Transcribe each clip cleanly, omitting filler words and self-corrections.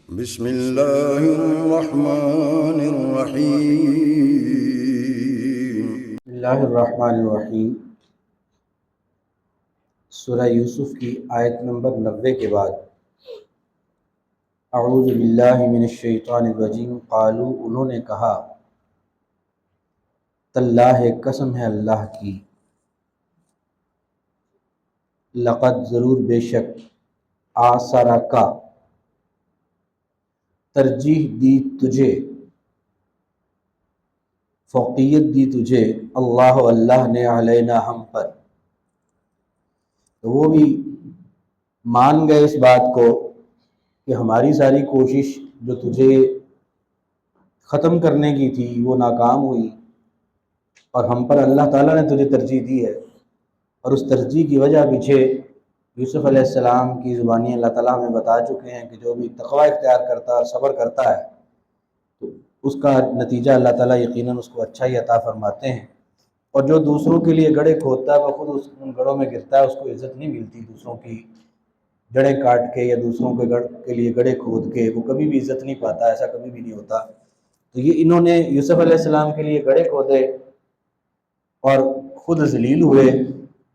بسم اللہ الرحمن الرحیم۔ بسم اللہ الرحمن الرحیم۔ سورہ یوسف کی آیت نمبر 90 کے بعد اعوذ باللہ من الشیطان الرجیم قالوا، انہوں نے کہا، تاللہ قسم ہے اللہ کی، لقد ضرور بے شک، آثرک ترجیح دی تجھے، فوقیت دی تجھے، اللہ نے علینا ہم پر۔ تو وہ بھی مان گئے اس بات کو کہ ہماری ساری کوشش جو تجھے ختم کرنے کی تھی وہ ناکام ہوئی، اور ہم پر اللہ تعالیٰ نے تجھے ترجیح دی ہے۔ اور اس ترجیح کی وجہ پیچھے یوسف علیہ السلام کی زبانی اللہ تعالیٰ ہمیں بتا چکے ہیں کہ جو بھی تقوی اختیار کرتا ہے اور صبر کرتا ہے تو اس کا نتیجہ اللہ تعالیٰ یقیناً اس کو اچھا ہی عطا فرماتے ہیں، اور جو دوسروں کے لیے گڑھے کھودتا ہے وہ خود ان گڑھوں میں گرتا ہے، اس کو عزت نہیں ملتی۔ دوسروں کی جڑیں کاٹ کے یا دوسروں کے لیے گڑھے کھود کے وہ کبھی بھی عزت نہیں پاتا، ایسا کبھی بھی نہیں ہوتا۔ تو یہ انہوں نے یوسف علیہ السلام کے لیے گڑھے کھودے اور خود ذلیل ہوئے،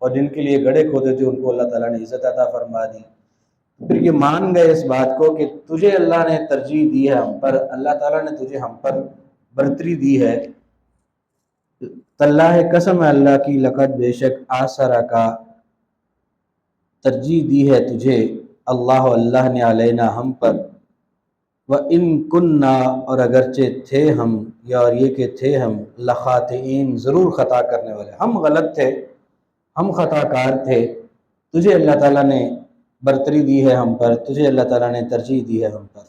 اور جن کے لیے گڑھے کھودے تھے ان کو اللہ تعالیٰ نے عزت عطا فرما دی۔ پھر یہ مان گئے اس بات کو کہ تجھے اللہ نے ترجیح دی ہے ہم پر، اللہ تعالیٰ نے تجھے ہم پر برتری دی ہے۔ تاللہ قسم ہے اللہ کی، لقد بے شک، آثرک ترجیح دی ہے تجھے، اللہ نے علینا ہم پر، وَإِن كُنَّا اور اگرچہ تھے ہم، یا اور یہ کہ تھے ہم، لخاطئین ضرور خطا کرنے والے، ہم غلط تھے، ہم خطا کار تھے، تجھے اللہ تعالیٰ نے برتری دی ہے ہم پر، تجھے اللہ تعالیٰ نے ترجیح دی ہے ہم پر۔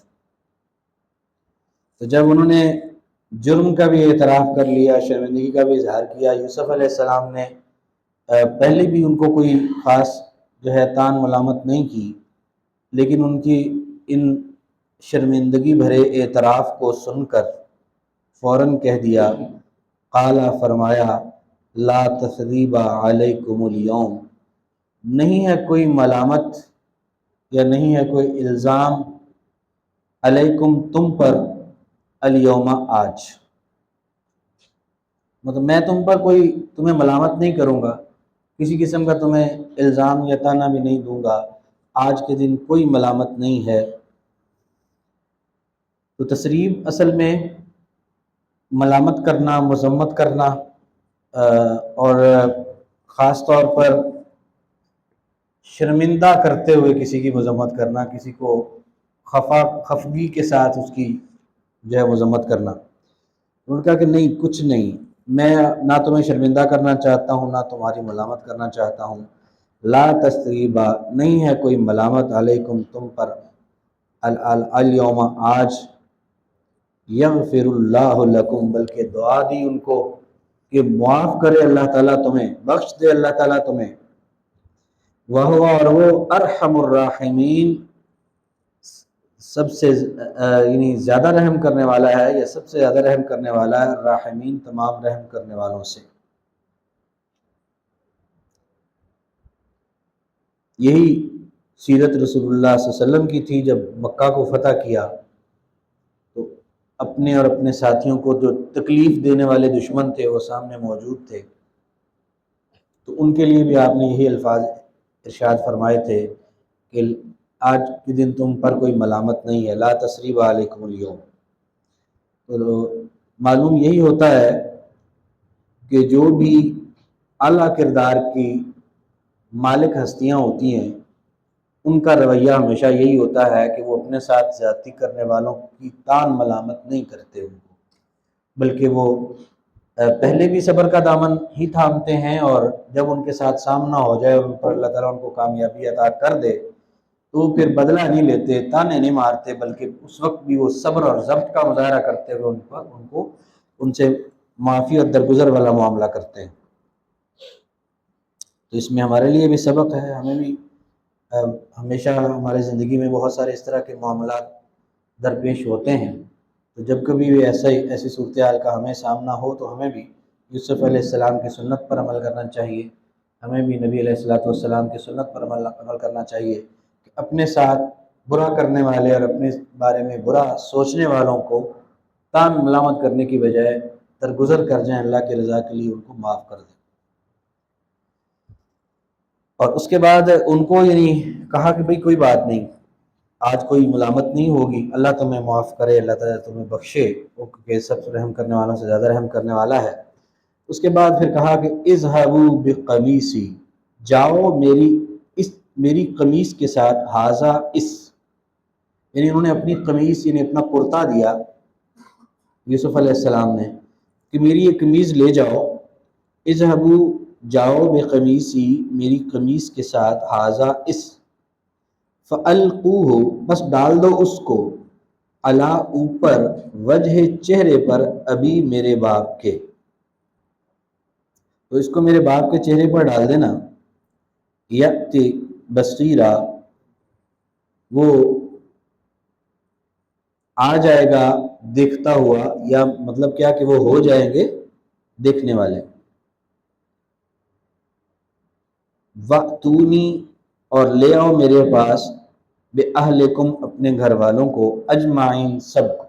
تو جب انہوں نے جرم کا بھی اعتراف کر لیا، شرمندگی کا بھی اظہار کیا، یوسف علیہ السلام نے پہلے بھی ان کو کوئی خاص جو ہے تان ملامت نہیں کی، لیکن ان کی ان شرمندگی بھرے اعتراف کو سن کر فوراً کہہ دیا، قال فرمایا، لا تثریب علیکم اليوم، نہیں ہے کوئی ملامت یا نہیں ہے کوئی الزام، علیکم تم پر، الیوم آج، مطلب میں تم پر کوئی تمہیں ملامت نہیں کروں گا، کسی قسم کا تمہیں الزام یا تانا بھی نہیں دوں گا، آج کے دن کوئی ملامت نہیں ہے۔ تو تثریب اصل میں ملامت کرنا، مذمت کرنا، اور خاص طور پر شرمندہ کرتے ہوئے کسی کی مذمت کرنا، کسی کو خفگی کے ساتھ اس کی جو ہے مذمت کرنا۔ انہوں نے کہا کہ نہیں، کچھ نہیں، میں نہ تمہیں شرمندہ کرنا چاہتا ہوں نہ تمہاری ملامت کرنا چاہتا ہوں، لا تثریب نہیں ہے کوئی ملامت، علیکم تم پر، الیوم آج، یغفر اللہ لکم بلکہ دعا دی ان کو کہ معاف کرے اللہ تعالیٰ تمہیں، بخش دے اللہ تعالیٰ تمہیں، وہو اور وہ ارحم الراحمین سب سے یعنی زیادہ رحم کرنے والا ہے، یا سب سے زیادہ رحم کرنے والا ہے، الراحمین تمام رحم کرنے والوں سے۔ یہی سیرت رسول اللہ صلی اللہ علیہ وسلم کی تھی۔ جب مکہ کو فتح کیا تو اپنے اور اپنے ساتھیوں کو جو تکلیف دینے والے دشمن تھے وہ سامنے موجود تھے، تو ان کے لیے بھی آپ نے یہی الفاظ ارشاد فرمائے تھے کہ آج کے دن تم پر کوئی ملامت نہیں ہے، لا تثریب علیکم اليوم۔ تو معلوم یہی ہوتا ہے کہ جو بھی اعلیٰ کردار کی مالک ہستیاں ہوتی ہیں ان کا رویہ ہمیشہ یہی ہوتا ہے کہ وہ اپنے ساتھ زیادتی کرنے والوں کی تان ملامت نہیں کرتے ان کو، بلکہ وہ پہلے بھی صبر کا دامن ہی تھامتے ہیں، اور جب ان کے ساتھ سامنا ہو جائے اور ان پر اللہ تعالیٰ ان کو کامیابی عطا کر دے تو پھر بدلہ نہیں لیتے، تانے نہیں مارتے، بلکہ اس وقت بھی وہ صبر اور ضبط کا مظاہرہ کرتے ہوئے ان سے معافی اور درگزر والا معاملہ کرتے ہیں۔ تو اس میں ہمارے لیے بھی سبق ہے، ہمیں بھی ہمیشہ ہمارے زندگی میں بہت سارے اس طرح کے معاملات درپیش ہوتے ہیں، تو جب کبھی بھی ایسی صورتحال کا ہمیں سامنا ہو تو ہمیں بھی یوسف علیہ السلام کی سنت پر عمل کرنا چاہیے، ہمیں بھی نبی علیہ السلام کی سنت پر عمل کرنا چاہیے کہ اپنے ساتھ برا کرنے والے اور اپنے بارے میں برا سوچنے والوں کو تان ملامت کرنے کی بجائے درگزر کر جائیں، اللہ کی رضا کے لیے ان کو معاف کر دیں۔ اور اس کے بعد ان کو یعنی کہا کہ بھئی کوئی بات نہیں، آج کوئی ملامت نہیں ہوگی، اللہ تمہیں معاف کرے، اللہ تعالیٰ تمہیں بخشے، وہ کہ سب سے رحم کرنے والوں سے زیادہ رحم کرنے والا ہے۔ اس کے بعد پھر کہا کہ اذهبوا بقمیصی، جاؤ میری قمیص کے ساتھ، ہاذا اس، یعنی انہوں نے اپنی قمیص یعنی اپنا کرتا دیا یوسف علیہ السلام نے کہ میری یہ قمیص لے جاؤ، اذهبوا جاؤ بقمیصی، میری قمیص کے ساتھ، ہاذا اس، فَأَلْقُوهُ بس ڈال دو اس کو، علی اوپر، وجہ چہرے پر، ابھی میرے باپ کے، تو اس کو میرے باپ کے چہرے پر ڈال دینا، یأتی بصیرا، وہ آ جائے گا دیکھتا ہوا، یا مطلب کیا کہ وہ ہو جائیں گے دیکھنے والے۔ وَأْتُونِی اور لے آؤ میرے پاس، بِأَہْلِکُم اپنے گھر والوں کو، اجمعین سب کو،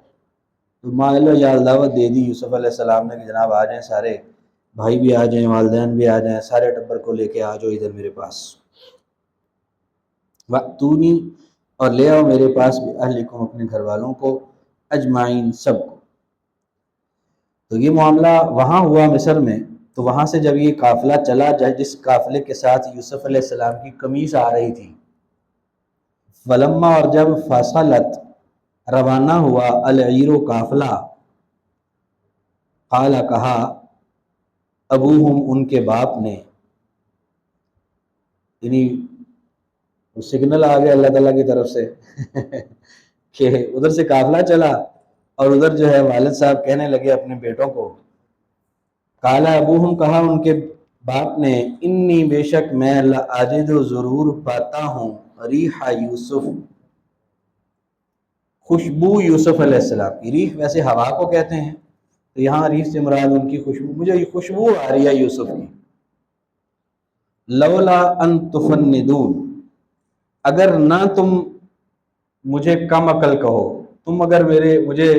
تو مان لو یا دعوت دے دی یوسف علیہ السلام نے کہ جناب آ جائیں سارے، بھائی بھی آ جائیں، والدین بھی آ جائیں، سارے ٹبر کو لے کے آ جاؤ ادھر میرے پاس۔ وَأْتُونِی اور لے آؤ میرے پاس، بِأَہْلِکُم اپنے گھر والوں کو، اجمعین سب کو۔ تو یہ معاملہ وہاں ہوا مصر میں، تو وہاں سے جب یہ قافلہ چلا، جس قافلے کے ساتھ یوسف علیہ السلام کی قمیص آ رہی تھی، فلما اور جب فصلت روانہ ہوا، العیر قافلہ، قال کہا، ابوہم ان کے باپ نے، یعنی سگنل آ گیا اللہ تعالیٰ کی طرف سے کہ ادھر سے قافلہ چلا اور ادھر جو ہے والد صاحب کہنے لگے اپنے بیٹوں کو، قال ابوہم کہا ان کے باپ نے، انی بے شک میں لاجد ضرور پاتا ہوں، ریح یوسف خوشبو یوسف علیہ السلام کی، ریح ویسے ہوا کو کہتے ہیں، تو یہاں ریح سے مراد ان کی خوشبو، مجھے یہ خوشبو آ رہی ہے یوسف کی، لولا ان تفندون اگر نہ تم مجھے کم عقل کہو، تم اگر مجھے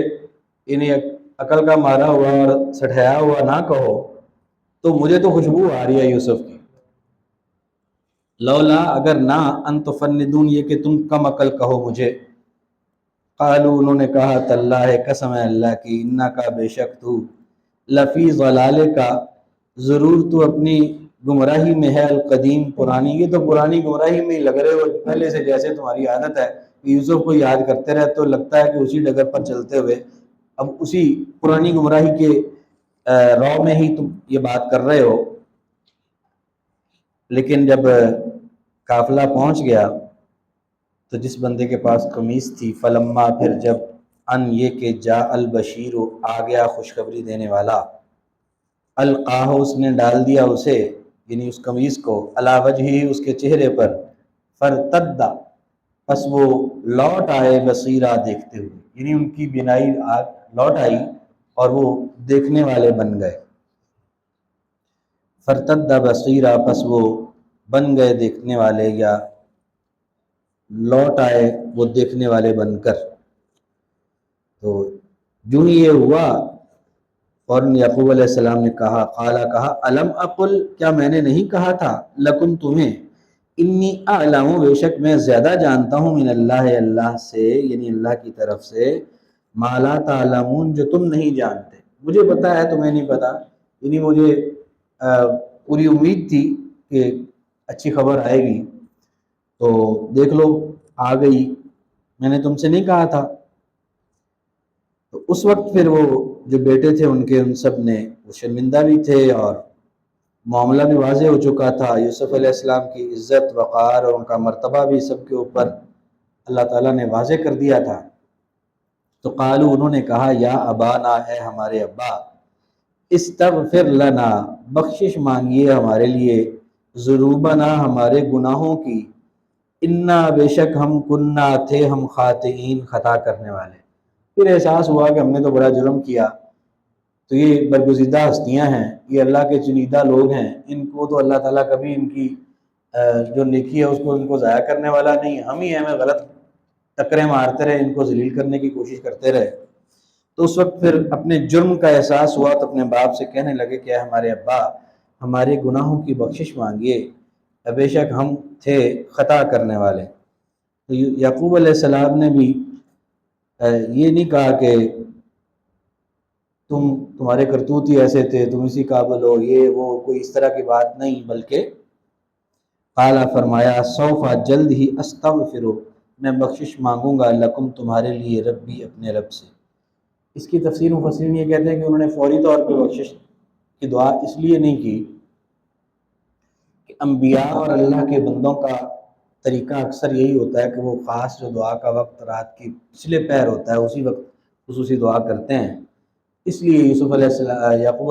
انہیں عقل کا مارا ہوا اور سٹھایا ہوا نہ کہو، تو مجھے تو خوشبو آ رہی ہے یوسف کی، لولا اگر نہ، ان تفندون یہ کہ تم کم عقل کہو مجھے، قالوا انہوں نے کہا، تاللہ قسم ہے اللہ کی، انکا بے شک تو، لفی ضلالکا ضرور تو اپنی گمراہی میں ہے، القدیم پرانی، یہ تو پرانی گمراہی میں ہی لگ رہے ہو پہلے سے، جیسے تمہاری عادت ہے کہ یوسف کو یاد کرتے رہتے تو لگتا ہے کہ اسی ڈگر پر چلتے ہوئے اب اسی پرانی گمراہی کے رو میں ہی تم یہ بات کر رہے ہو۔ لیکن جب قافلہ پہنچ گیا تو جس بندے کے پاس قمیص تھی، فلما پھر جب، ان یہ کہ جا البشیر آ گیا خوشخبری دینے والا، القاہ اس نے ڈال دیا اسے یعنی اس قمیص کو، علی وجہہ اس کے چہرے پر، فرتد پس وہ لوٹ آئے، بصیرا دیکھتے ہوئے، یعنی ان کی بینائی لوٹ آئی اور وہ دیکھنے والے بن گئے، فرتد بصیرا پس وہ بن گئے دیکھنے والے، یا لوٹ آئے وہ دیکھنے والے بن کر۔ تو جو ہی یہ ہوا فوراً یعقوب علیہ السلام نے کہا، قالا کہا، الم اقل کیا میں نے نہیں کہا تھا، لکم تمہیں، انی اعلم بے شک میں زیادہ جانتا ہوں، من اللہ اللہ سے، یعنی اللہ کی طرف سے، ما لا تعلمون جو تم نہیں جانتے، مجھے پتا ہے تمہیں نہیں پتا، یعنی مجھے پوری امید تھی کہ اچھی خبر آئے گی، تو دیکھ لو آ گئی، میں نے تم سے نہیں کہا تھا۔ تو اس وقت پھر وہ جو بیٹے تھے ان کے، ان سب نے، وہ شرمندہ بھی تھے اور معاملہ بھی واضح ہو چکا تھا، یوسف علیہ السلام کی عزت وقار اور ان کا مرتبہ بھی سب کے اوپر اللہ تعالیٰ نے واضح کر دیا تھا۔ تو قالو انہوں نے کہا، یا ابانا ہے ہمارے ابا، استغفر لنا بخشش مانگیے ہمارے لیے، ذنوبنا ہمارے گناہوں کی، انا بے شک ہم کننا تھے ہم خاطئین خطا کرنے والے۔ پھر احساس ہوا کہ ہم نے تو بڑا جرم کیا، تو یہ برگزیدہ ہستیاں ہیں، یہ اللہ کے چنیدہ لوگ ہیں، ان کو تو اللہ تعالیٰ کبھی ان کی جو نیکی ہے اس کو ان کو ضائع کرنے والا نہیں، ہم ہی ہیں میں غلط، ٹکریں مارتے رہے، ان کو ذلیل کرنے کی کوشش کرتے رہے۔ تو اس وقت پھر اپنے جرم کا احساس ہوا تو اپنے باپ سے کہنے لگے کہ اے ہمارے ابا، ہمارے گناہوں کی بخشش مانگیے، بے شک ہم تھے خطا کرنے والے۔ تو یعقوب علیہ السلام نے بھی یہ نہیں کہا کہ تمہارے کرتوت ہی ایسے تھے، تم اسی قابل ہو، یہ وہ، کوئی اس طرح کی بات نہیں، بلکہ قال فرمایا سوف، جلد ہی، استغفر، میں بخشش مانگوں گا، لکم، تمہارے لیے، ربی، اپنے رب سے۔ اس کی تفسیر مفسرین یہ کہتے ہیں کہ انہوں نے فوری طور پہ بخشش کی دعا اس لیے نہیں کی کہ انبیاء اور اللہ کے بندوں کا طریقہ اکثر یہی ہوتا ہے کہ وہ خاص جو دعا کا وقت رات کی پچھلے پہر ہوتا ہے اسی وقت خصوصی دعا کرتے ہیں۔ اس لیے یعقوب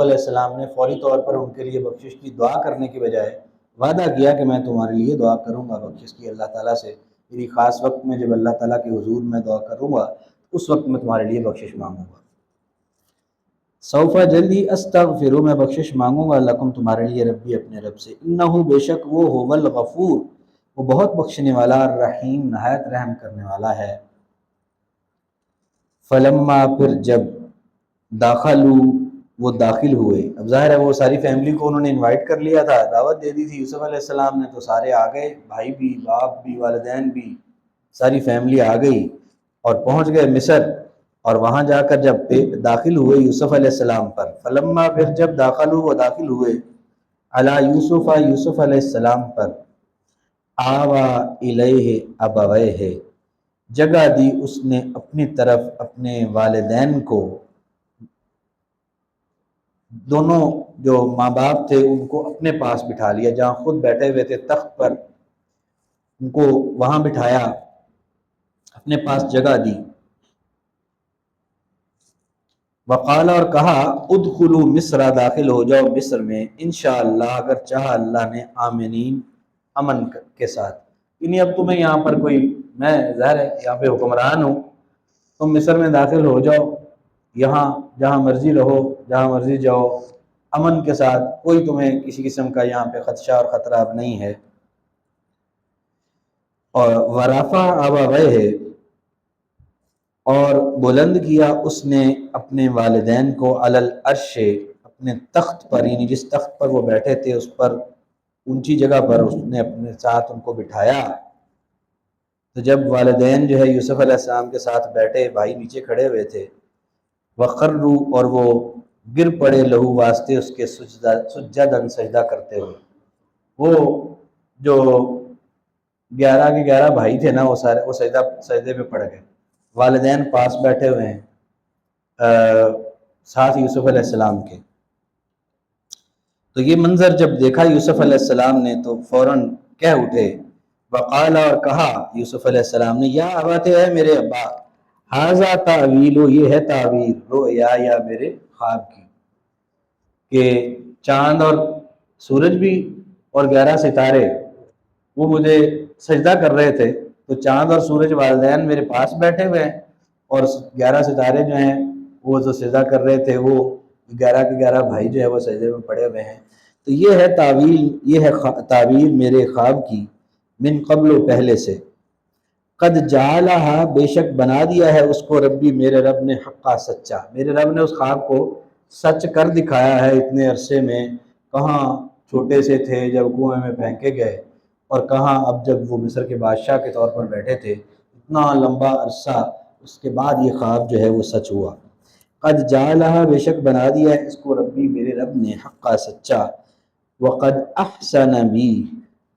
علیہ السلام نے فوری طور پر ان کے لیے بخشش کی دعا کرنے کی بجائے وعدہ کیا کہ میں تمہارے لیے دعا کروں گا بخشش کی اللہ تعالیٰ سے، میری خاص وقت میں جب اللہ تعالیٰ کے حضور میں دعا کروں گا اس وقت میں تمہارے لیے بخشش مانگوں گا۔ سوف، جلدی، استغفر، میں بخشش مانگوں گا، لکم، تمہارے لیے، ربی، اپنے رب سے، انہ، بے شک وہ، هو الغفور، وہ بہت بخشنے والا، الرحیم، نہایت رحم کرنے والا ہے۔ فلما، پھر جب، داخلوا، وہ داخل ہوئے، اب ظاہر ہے وہ ساری فیملی کو انہوں نے انوائٹ کر لیا تھا، دعوت دے دی تھی یوسف علیہ السلام نے، تو سارے آ گئے، بھائی بھی، باپ بھی، والدین بھی، ساری فیملی آ گئی اور پہنچ گئے مصر۔ اور وہاں جا کر جب داخل ہوئے یوسف علیہ السلام پر، فلما، پھر جب، داخلوا، وہ داخل ہوئے، علی یوسف، یوسف علیہ السلام پر، آوا الیہ ابویہ، جگہ دی اس نے اپنی طرف اپنے والدین کو، دونوں جو ماں باپ تھے ان کو اپنے پاس بٹھا لیا، جہاں خود بیٹھے ہوئے تھے تخت پر ان کو وہاں بٹھایا، اپنے پاس جگہ دی۔ وقال، اور کہا، ادخلوا مصر، داخل ہو جاؤ مصر میں، انشاءاللہ، اگر چاہا اللہ نے، آمنین، امن کے ساتھ، یعنی اب تمہیں یہاں پر کوئی، میں ظاہر ہے یہاں پہ حکمران ہوں، تم مصر میں داخل ہو جاؤ، یہاں جہاں مرضی رہو، جہاں مرضی جاؤ، امن کے ساتھ، کوئی تمہیں کسی قسم کا یہاں پہ خدشہ اور خطرہ اب نہیں ہے۔ اور ورفع ابویہ، اور بلند کیا اس نے اپنے والدین کو، علی العرش، اپنے تخت پر، یعنی جس تخت پر وہ بیٹھے تھے اس پر اونچی جگہ پر اس نے اپنے ساتھ ان کو بٹھایا۔ تو جب والدین جو ہے یوسف علیہ السلام کے ساتھ بیٹھے، بھائی نیچے کھڑے ہوئے تھے، وخروا، اور وہ گر پڑے، لہو، واسطے اس کے، سجداً، سجدہ کرتے ہوئے۔ وہ جو 11 کے 11 بھائی تھے نا، وہ سارے وہ سجدے پہ پڑ گئے، والدین پاس بیٹھے ہوئے ہیں ساتھ یوسف علیہ السلام کے۔ تو یہ منظر جب دیکھا یوسف علیہ السلام نے تو فوراً کہہ اٹھے، وقال، اور کہا یوسف علیہ السلام نے، یا ابت، ہے میرے ابا، ھذا تعویل، یہ ہے تعویل، رؤیا، یا میرے خواب کی، کہ چاند اور سورج بھی اور 11 ستارے وہ مجھے سجدہ کر رہے تھے، تو چاند اور سورج والدین میرے پاس بیٹھے ہوئے ہیں، اور 11 ستارے جو ہیں وہ جو سجدہ کر رہے تھے، وہ 11 کے 11 بھائی جو ہے وہ سجدے میں پڑے ہوئے ہیں۔ تو یہ ہے تعویل، یہ ہے تعویل میرے خواب کی، من قبل، پہلے سے، قد جعلہا، بے شک بنا دیا ہے اس کو، ربی، میرے رب نے، حقا، سچا، میرے رب نے اس خواب کو سچ کر دکھایا ہے اتنے عرصے میں، کہاں چھوٹے سے تھے جب کنویں میں پھینکے گئے، اور کہاں اب جب وہ مصر کے بادشاہ کے طور پر بیٹھے تھے، اتنا لمبا عرصہ اس کے بعد یہ خواب جو ہے وہ سچ ہوا۔ قد جعلہا، بے شک بنا دیا ہے اس کو، ربی، میرے رب نے، حقا، سچا، وقد احسن بی،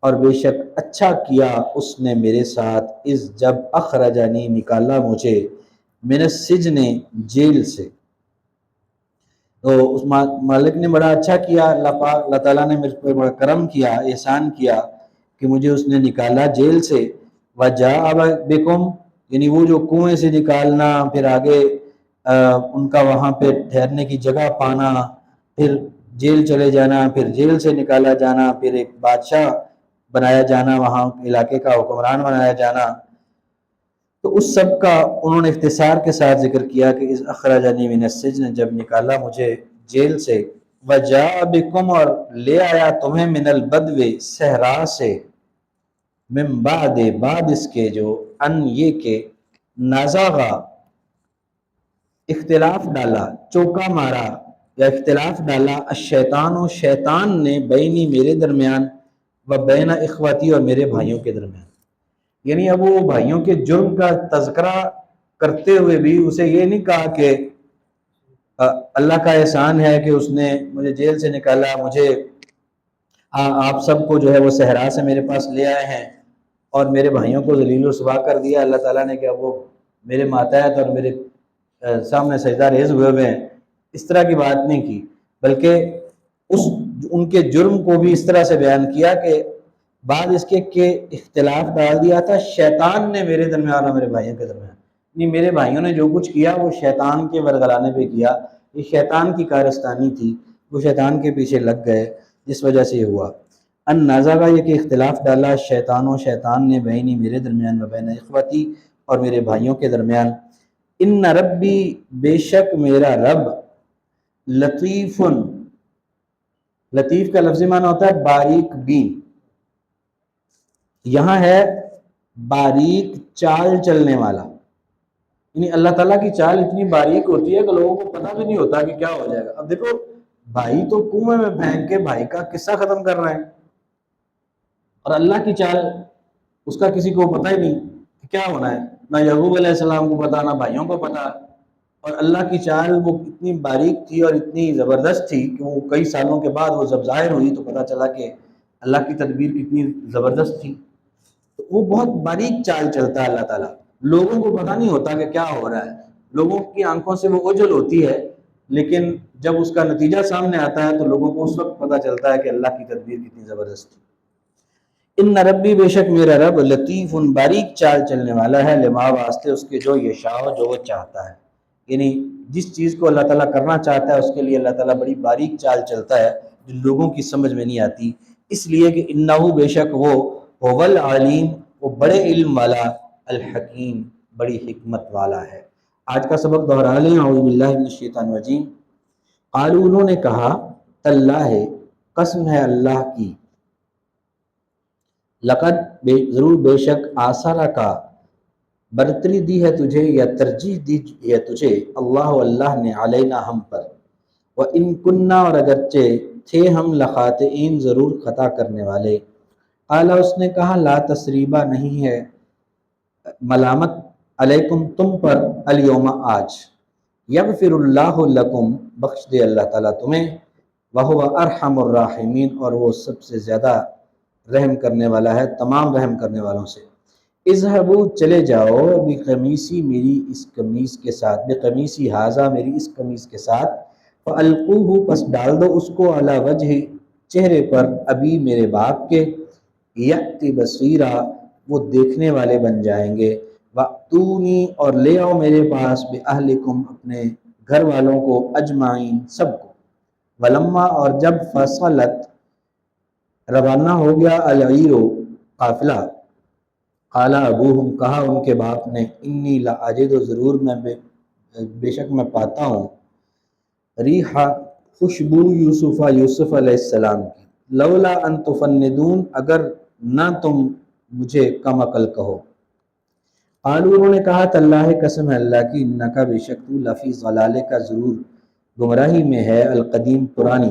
اور بے شک اچھا کیا اس نے میرے ساتھ، اس جب اخرجنی، نکالا مجھے، من السجن، جیل سے۔ تو اس مالک نے بڑا اچھا کیا، اللہ تعالیٰ نے مجھ پہ بڑا کرم کیا، احسان کیا کہ مجھے اس نے نکالا جیل سے۔ وجاء بکم، یعنی وہ جو کنویں سے نکالنا، پھر آگے ان کا وہاں پہ ٹھہرنے کی جگہ پانا، پھر جیل چلے جانا، پھر جیل سے نکالا جانا، پھر ایک بادشاہ بنایا جانا، وہاں علاقے کا حکمران بنایا جانا، تو اس سب کا انہوں نے اختصار کے ساتھ ذکر کیا کہ اس اخرجنی من السجن، جب نکالا مجھے جیل سے، وجاء بکم، اور لے آیا تمہیں، من البدو، صحرا سے، من بعد، بعد اس کے، جو ان، یہ کہ نازاغا اختلاف ڈالا، چوکا مارا یا اختلاف ڈالا، الشیطان و شیطان نے، بینی میرے درمیان، و بین اخواتی اور میرے بھائیوں کے درمیان. یعنی اب وہ بھائیوں کے جرم کا تذکرہ کرتے ہوئے بھی اسے یہ نہیں کہا کہ اللہ کا احسان ہے کہ اس نے مجھے جیل سے نکالا، مجھے آپ سب کو جو ہے وہ صحرا سے میرے پاس لے آئے ہیں اور میرے بھائیوں کو ذلیل و رسوا کر دیا اللہ تعالیٰ نے کہ اب وہ میرے ماتحت اور میرے سامنے سجدہ ریز ہوئے ہیں. اس طرح کی بات نہیں کی، بلکہ ان کے جرم کو بھی اس طرح سے بیان کیا کہ بعد اس کے کہ اختلاف ڈال دیا تھا شیطان نے میرے درمیان اور میرے بھائیوں کے درمیان. نہیں، میرے بھائیوں نے جو کچھ کیا وہ شیطان کے ورگلانے پہ کیا، یہ شیطان کی کارستانی تھی، وہ شیطان کے پیچھے لگ گئے جس وجہ سے یہ ہوا. ان نازا کا یہ کہ اختلاف ڈالا شیطان نے بینی میرے درمیان و بین اخوتی اور میرے بھائیوں کے درمیان. ان ربی بے شک میرا رب لطیف، لطیف کا لفظی معنی ہوتا ہے باریک بین، یہاں ہے باریک چال چلنے والا. یعنی اللہ تعالیٰ کی چال اتنی باریک ہوتی ہے کہ لوگوں کو پتہ بھی نہیں ہوتا کہ کیا ہو جائے گا. اب دیکھو بھائی تو کنویں میں پھینک کے بھائی کا قصہ ختم کر رہے ہیں، اور اللہ کی چال اس کا کسی کو پتہ ہی نہیں کہ کیا ہونا ہے، نہ یعقوب علیہ السلام کو پتا، نہ بھائیوں کو پتا. اور اللہ کی چال وہ اتنی باریک تھی اور اتنی زبردست تھی کہ وہ کئی سالوں کے بعد وہ جب ظاہر ہوئی تو پتہ چلا کہ اللہ کی تدبیر کتنی زبردست تھی. تو وہ بہت باریک چال چلتا ہے اللہ تعالیٰ، لوگوں کو پتہ نہیں ہوتا کہ کیا ہو رہا ہے، لوگوں کی آنکھوں سے وہ اوجھل ہوتی ہے، لیکن جب اس کا نتیجہ سامنے آتا ہے تو لوگوں کو اس وقت پتہ چلتا ہے کہ اللہ کی تدبیر کتنی زبردست تھی. ان ربی بے شک میرا رب لطیف باریک چال چلنے والا ہے، لما واسطے اس کے جو یشاء جو وہ چاہتا ہے. یعنی جس چیز کو اللہ تعالیٰ کرنا چاہتا ہے اس کے لیے اللہ تعالیٰ بڑی باریک چال چلتا ہے جو لوگوں کی سمجھ میں نہیں آتی، اس لیے کہ انہو بے شک وہ هو العلیم، وہ بڑے علم والا، الحکیم بڑی حکمت والا ہے. آج کا سبق دہرا لیں. اعوذ باللہ من الشیطان الرجیم. قالوا انہوں نے کہا، تاللہ قسم ہے اللہ کی، لقد ضرور بے شک آثارہ کا برتری دی ہے تجھے یا ترجیح دی ہے تجھے، اللہ نے علینا ہم پر، وَإِن كُنَّا اور اگرچہ تھے ہم لخاطئین ضرور خطا کرنے والے. قال اس نے کہا، لا تثریبہ نہیں ہے ملامت، علیکم تم پر، الیوم آج، یغفر اللہ لکم بخش دے اللہ تعالیٰ تمہیں، وہو ارحم الراحمین اور وہ سب سے زیادہ رحم کرنے والا ہے تمام رحم کرنے والوں سے. اذهبوا چلے جاؤ، بقمیصی میری اس قمیص کے ساتھ، بقمیصی ھذا میری اس قمیص کے ساتھ، فالقوہ پس ڈال دو اس کو، علی وجہ چہرے پر، ابی میرے باپ کے، یأتی بصیرا وہ دیکھنے والے بن جائیں گے، واتونی اور لے آؤ میرے پاس، باہلکم اپنے گھر والوں کو، اجمعین سب کو. ولما اور جب فصلت روانہ ہو گیا، العیر قافلہ، قال ابوہم کہا ان کے باپ نے، انی لاجد ضرور میں بے شک میں پاتا ہوں، ریحہ خوشبو یوسف علیہ السلام کی، لولا ان تفندون اگر نہ تم مجھے کم عقل کہو. قالوا انہوں نے کہا، تاللہ قسم ہے اللہ کی، انکا بے شک تو لفی ضلالے کا ضرور گمراہی میں ہے، القدیم پرانی.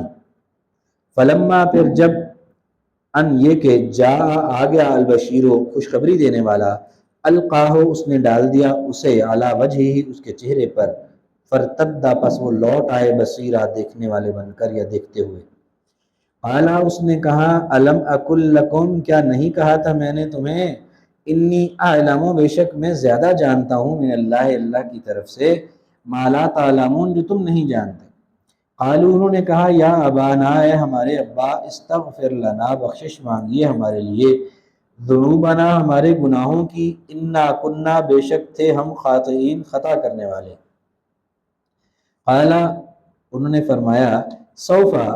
فلما پھر جب ان یہ کہ جا آ گیا، البشیرو خوشخبری دینے والا، القاہ اس نے ڈال دیا اسے، علی وجہ ہی اس کے چہرے پر، فرتدا پس وہ لوٹ آئے، بصیرا دیکھنے والے بن کر یا دیکھتے ہوئے. قالا اس نے کہا، الم اقل لکم کیا نہیں کہا تھا میں نے تمہیں، انی اعلم بے شک میں زیادہ جانتا ہوں، من اللہ اللہ کی طرف سے، ما لا تعلمون جو تم نہیں جانتے. قالوا انہوں نے کہا، یا ابانا اے ہمارے ابا، استغفر لنا بخشش مانگیے ہمارے لیے، ذنوبنا ہمارے گناہوں کی، انا کننا بے شک تھے ہم، خاطئین خطا کرنے والے. قال انہوں نے فرمایا، سوفا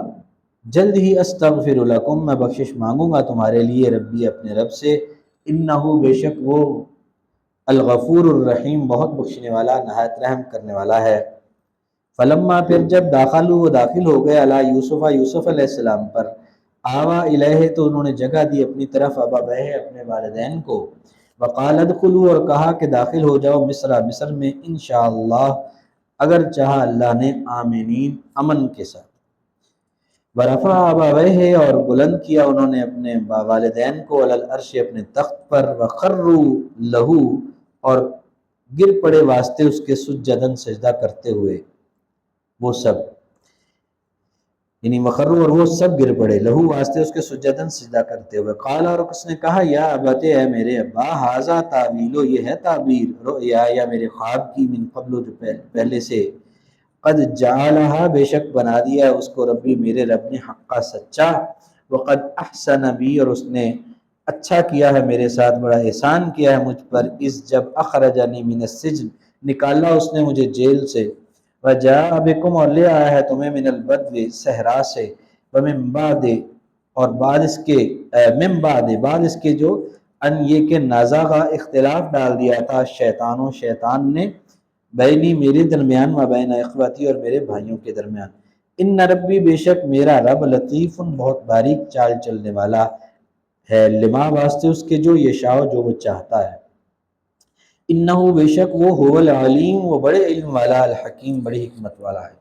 جلد ہی، استغفر لکم میں بخشش مانگوں گا تمہارے لیے، ربی اپنے رب سے، انہو بے شک وہ، الغفور الرحیم بہت بخشنے والا نہایت رحم کرنے والا ہے. فلما پھر جب وہ داخل ہو گئے، علی یوسف علیہ السلام پر، آوا الیہ تو انہوں نے جگہ دی اپنی طرف، ابویہ اپنے والدین کو، وقال ادخلوا، اور کہا کہ داخل ہو جاؤ مصر میں انشاءاللہ اگر چاہا اللہ نے، آمینین امن کے ساتھ۔ ورفع ابویہ، اور بلند کیا انہوں نے اپنے والدین کو، علی العرش اپنے تخت پر، وخروا لہو، اور گر پڑے واسطے اس کے سجدن سجدہ کرتے ہوئے، وہ سب یعنی وخروا، اور وہ سب گر پڑے، لہو واسطے اس کے سجدن سجدہ کرتے ہوئے۔ قال، اور اس نے کہا، یا ابت، اے میرے ابا، ھذا تعویل، یہ ہے تعبیر، رؤیا یا میرے خواب کی، من قبل جو پہلے سے، قد جعلہا، بے شک بنا دیا ہے اس کو، ربی میرے رب نے، حقا سچا، وقد احسن بی، اور اس نے اچھا کیا ہے میرے ساتھ، بڑا احسان کیا ہے مجھ پر، اس جب اخرجنی من السجن، نکالا اس نے مجھے جیل سے، وجاء بکم، اور لے آیا ہے تمہیں، من البدو، صحرا سے، ومن بعد، اور بعد اس کے، من بعد اس کے جو، ان یہ کہ نازغہ، اختلاف ڈال دیا تھا، شیطان نے، بینی میرے درمیان، و بین اخوتی، اور میرے بھائیوں کے درمیان، ان ربی، بے شک میرا رب، لطیف، بہت باریک چال چلنے والا ہے، لما واسطے اس کے، جو یشاء، جو وہ چاہتا ہے، انہو، بے شک وہ، هو العلیم، وہ بڑے علم والا، الحکیم، بڑی حکمت والا ہے۔